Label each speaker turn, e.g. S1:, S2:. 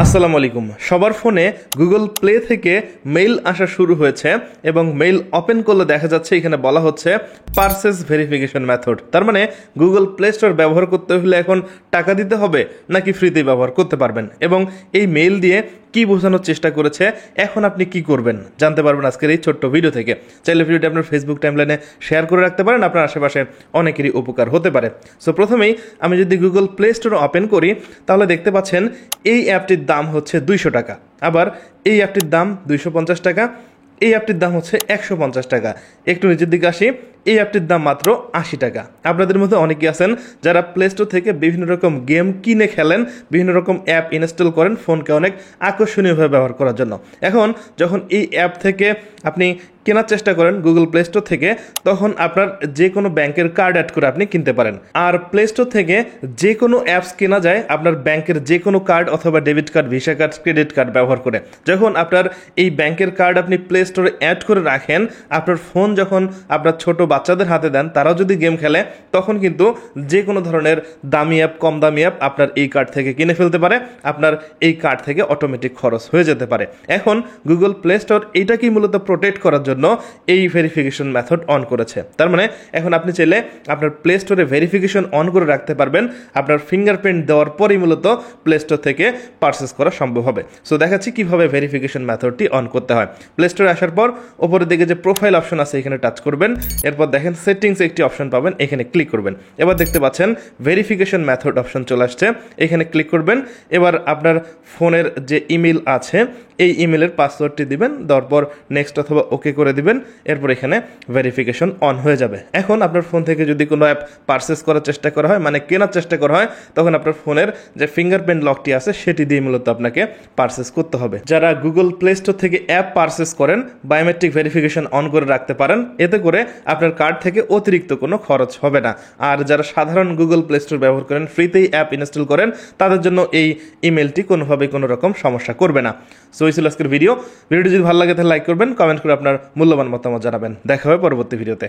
S1: আসসালামু আলাইকুম। সবার ফোনে গুগল প্লে থেকে মেইল আসা শুরু হয়েছে এবং মেইল ওপেন করলে দেখা যাচ্ছে এখানে বলা হচ্ছে পারচেজ ভেরিফিকেশন মেথড। তার মানে গুগল প্লে স্টোর ব্যবহার করতে হলে এখন টাকা দিতে হবে নাকি ফ্রিতেই ব্যবহার করতে পারবেন, এবং এই মেইল দিয়ে কি বোঝানোর চেষ্টা করেছে, এখন আপনি কি করবেন জানতে পারবেন আজকের এই ছোট্ট ভিডিও থেকে। চাইলে ভিডিওটি আপনার ফেসবুক টাইমলাইনে শেয়ার করে রাখতে পারেন, আপনার আশেপাশে অনেকেরই উপকার হতে পারে। সো প্রথমেই আমি যদি গুগল প্লে স্টোর ওপেন করি তাহলে দেখতে পাচ্ছেন এই অ্যাপটির দাম হচ্ছে 200 টাকা, আবার এই অ্যাপটির দাম 250 টাকা, এই অ্যাপটির দাম হচ্ছে 150 টাকা। একটু নিচের দিকে আসি, এই অ্যাপটির দাম মাত্র 80 টাকা। আপনাদের মধ্যে অনেকে আছেন যারা প্লে স্টোর থেকে বিভিন্ন রকম গেম কিনে খেলেন, বিভিন্ন রকম অ্যাপ ইনস্টল করেন ফোনকে অনেক আকর্ষণীয়ভাবে ব্যবহার করার জন্য। এখন যখন এই অ্যাপ থেকে আপনি কেনার চেষ্টা করেন গুগল প্লে স্টোর থেকে, তখন আপনার যে কোনো ব্যাংকের কার্ড অ্যাড করে আপনি কিনতে পারেন। আর প্লে স্টোর থেকে যে কোনো অ্যাপস কেনা যায় আপনার ব্যাংকের যে কোনো কার্ড অথবা debit card, visa card, credit card ব্যবহার করে। যখন আপনার এই ব্যাংকের কার্ড আপনি প্লে স্টোরে অ্যাড করে রাখেন, আপনার ফোন যখন আপনার ছোট বাচ্চাদের হাতে দেন, তারাও যদি গেম খেলে, তখন কিন্তু যে কোনো ধরনের দামি অ্যাপ, কম দামি অ্যাপ আপনার এই কার্ড থেকে কিনে ফেলতে পারে, আপনার এই কার্ড থেকে অটোমেটিক খরচ হয়ে যেতে পারে। এখন গুগল প্লে স্টোর এইটাকেই মূলত প্রোটেক্ট করার জন্য এই ভেরিফিকেশন মেথড অন করেছে। তার মানে এখন আপনি চাইলে আপনার প্লে স্টোরে ভেরিফিকেশন অন করে রাখতে পারবেন, আপনার ফিঙ্গারপ্রিন্ট দেওয়ার পরেই মূলত প্লে স্টোর থেকে পারচেস করা সম্ভব হবে। সো দেখাচ্ছি কিভাবে ভেরিফিকেশন মেথডটি অন করতে হয়। প্লে স্টোরে আসার পর উপরের দিকে যে প্রোফাইল অপশন আছে এখানে টাচ করবেন, এরপর দেখেন সেটিংসে একটি অপশন পাবেন, এখানে ক্লিক করবেন। এবার দেখতে পাচ্ছেন ভেরিফিকেশন মেথড অপশন চলে আসছে, এখানে ক্লিক করবেন। এবার আপনার ফোনের যে ইমেল আছে এই ইমেলের পাসওয়ার্ডটি দিবেন, দেওয়ার পর নেক্সট অথবা ওকে করে দিবেন, এরপর এখানে ভেরিফিকেশন অন হয়ে যাবে। এখন আপনার ফোন থেকে যদি কোনো অ্যাপ পারচেস করার চেষ্টা করা হয়, মানে কেনার চেষ্টা করা হয়, তখন আপনার ফোনের যে ফিঙ্গারপ্রিন্ট লকটি আছে সেটি দিয়ে মূলত আপনাকে পারচেস করতে হবে। যারা গুগল প্লে স্টোর থেকে অ্যাপ পারচেস করেন, বায়োমেট্রিক ভেরিফিকেশন অন করে রাখতে পারেন, এতে করে আপনার কার্ড থেকে অতিরিক্ত কোনো খরচ হবে না। আর যারা সাধারণ গুগল প্লে স্টোর ব্যবহার করেন, ফ্রিতেই অ্যাপ ইনস্টল করেন, তাদের জন্য এই ইমেলটি কোনোভাবে কোনো রকম সমস্যা করবে না। সো এই ছিল আজকের ভিডিওটি যদি ভালো লাগে তাহলে লাইক করবেন, কমেন্ট করে আপনার মূল্যবান মতামত জানাবেন। দেখা হবে পরবর্তী ভিডিওতে।